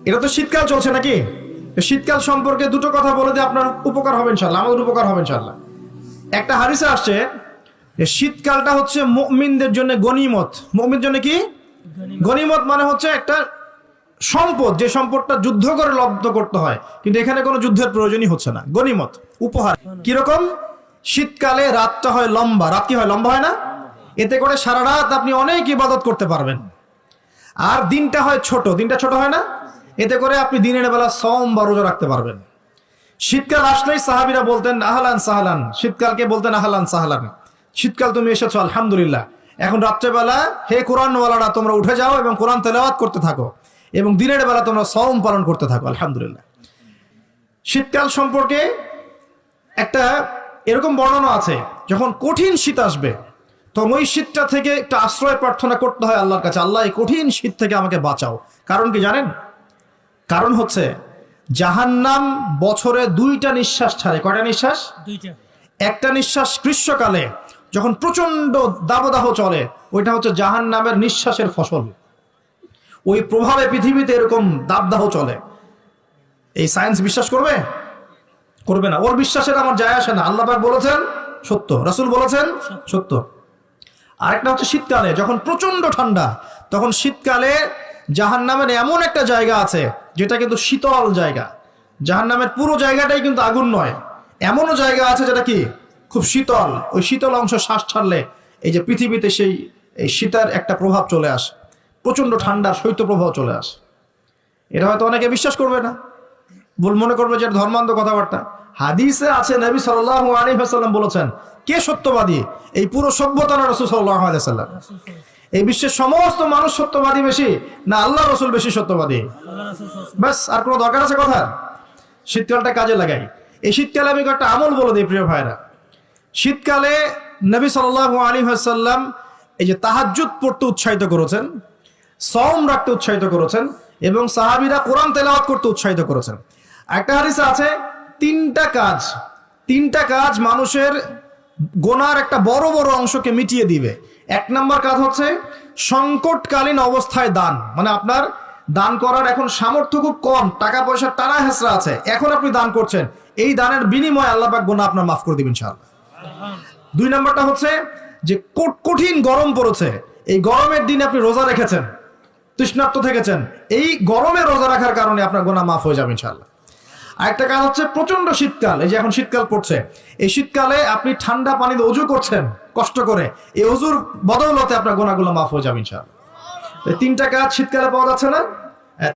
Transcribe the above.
এটা তো শীতকাল চলছে নাকি? শীতকাল সম্পর্কে দুটো কথা বলে দিয়ে আপনার উপকার হবে ইনশাল্লাহ, আমাদের উপকার হবে ইনশাল্লাহ। একটা হাদিসে আসছে যে শীতকালটা হচ্ছে মুমিনদের জন্য গনিমত। মুমিনদের জন্য কি গনিমত? মানে হচ্ছে একটা সম্পদ, যে সম্পদটা যুদ্ধ করে লব্ধ করতে হয়, কিন্তু এখানে কোনো যুদ্ধের প্রয়োজনই হচ্ছে না। গনিমত, উপহার। কিরকম? শীতকালে রাতটা হয় লম্বা। রাত কি হয়? লম্বা হয় না? এতে করে সারা রাত আপনি অনেক ইবাদত করতে পারবেন। আর দিনটা হয় ছোট। দিনটা ছোট হয় না? এতে করে আপনি দিনের বেলা সওম বা রোজা রাখতে পারবেন। শীতকাল আসলেই সাহাবীরা বলতেন আহলান সাহলান। শীতকালকে বলতেন আহলান সাহলান। শীতকাল তুমি এসেছো, আলহামদুলিল্লাহ। এখন রাত্রেবেলা হে কোরআনওয়ালারা তোমরা উঠে যাও এবং কোরআন তেলাওয়াত করতে থাকো, এবং দিনের বেলা তোমরা সওম পালন করতে থাকো, আলহামদুলিল্লাহ। শীতকাল সম্পর্কে একটা এরকম বর্ণনা আছে, যখন কঠিন শীত আসবে তখন ওই শীতটা থেকে একটা আশ্রয় প্রার্থনা করতে হয় আল্লাহর কাছে, আল্লাহ এই কঠিন শীত থেকে আমাকে বাঁচাও। কারণ কি জানেন? কারণ হচ্ছে জাহান্নাম বছরে 2টা নিঃশ্বাস ছাড়ে। কয়টা নিঃশ্বাস? 2টা। একটা নিঃশ্বাস গ্রীষ্মকালে যখন প্রচন্ড দাবদাহ চলে, ওইটা হচ্ছে জাহান্নামের নিঃশ্বাসের ফসল। ওই প্রভাবে পৃথিবীতে এরকম দাবদাহ চলে। এই সায়েন্স বিশ্বাস করবে? করবে না। ওর বিশ্বাসের আমার যায় আসে না। আল্লাহ পাক বলেছেন সত্য, রাসূল বলেছেন সত্য। আরেকটা হচ্ছে শীতকালে যখন প্রচন্ড ঠান্ডা, তখন শীতকালে জাহান্নামের এমন একটা জায়গা আছে যেটা কিন্তু শীতল জায়গা। জাহান্নামের পুরো জায়গাটাই কিন্তু আগুন নয়, এমনও জায়গা আছে যেটা কি খুব শীতল। ওই শীতল অংশ শ্বাস ছাড়লে এই যে পৃথিবীতে এই শীতের একটা প্রভাব চলে আসে, প্রচন্ড ঠান্ডার শৈত্যপ্রবাহ চলে আসে। এটা হয়তো অনেকে বিশ্বাস করবে না, মনে করবে যে ধর্মান্ধ কথাবার্তা। হাদিসে আছে নবী সাল্লাল্লাহু আলাইহি ওয়াসাল্লাম বলেছেন, কে সত্যবাদী? এই পুরো সভ্যতা না রাসূল সাল্লাল্লাহু আলাইহি ওয়াসাল্লাম? এই বিশ্বের সমস্ত মানুষ সত্যবাদী বেশি না আল্লাহ রাসূল বেশি সত্যবাদী? বাস, আর কোনো দরকার আছে কথা? শীতকালটা কাজে লাগাই। এই শীতকালে আমি একটা আমল বলে দিই প্রিয় ভাইরা। শীতকালে নবী সাল্লাল্লাহু আলাইহি ওয়াসাল্লাম এই যে তাহাজ্জুদ পড়তে উৎসাহিত করেছেন, সওম রাখতে উৎসাহিত করেছেন, এবং সাহাবীরা কোরআন তেলাওয়াত করতে উৎসাহিত করেছেন। একটা হাদিসে আছে তিনটা কাজ মানুষের গোনার একটা বড় বড় অংশকে মিটিয়ে দিবে। 1 নম্বর কাজ হচ্ছে সংকটকালীন অবস্থায় দান। মানে আপনার দান করার এখন সামর্থ্য খুব কম, টাকা পয়সার টানা হেঁচড়া আছে, এখন আপনি দান করছেন, এই দানের বিনিময়ে আল্লাহ পাক গুনাহ আপনার মাফ করে দিবেন ইনশাআল্লাহ। 2 নম্বরটা হচ্ছে যে কঠিন গরম পড়েছে, এই গরমের দিনে আপনি রোজা রেখেছেন, তৃষ্ণার্ত থেকেছেন, এই গরমে রোজা রাখার কারণে আপনার গুনাহ মাফ হয়ে যাবে ইনশাআল্লাহ। আরেকটা কাজ হচ্ছে প্রচন্ড শীতকাল, এই যে এখন শীতকাল পড়ছে, এই শীতকালে আপনি ঠান্ডা পানিতে ওযু করছেন কষ্ট করে, এই ওযুর বদৌলতে আপনার গুনাহগুলো মাফ হয়ে যাবে ইনশাআল্লাহ। এই 3টা কাজ শীতকালে পাওয়া যাচ্ছে না?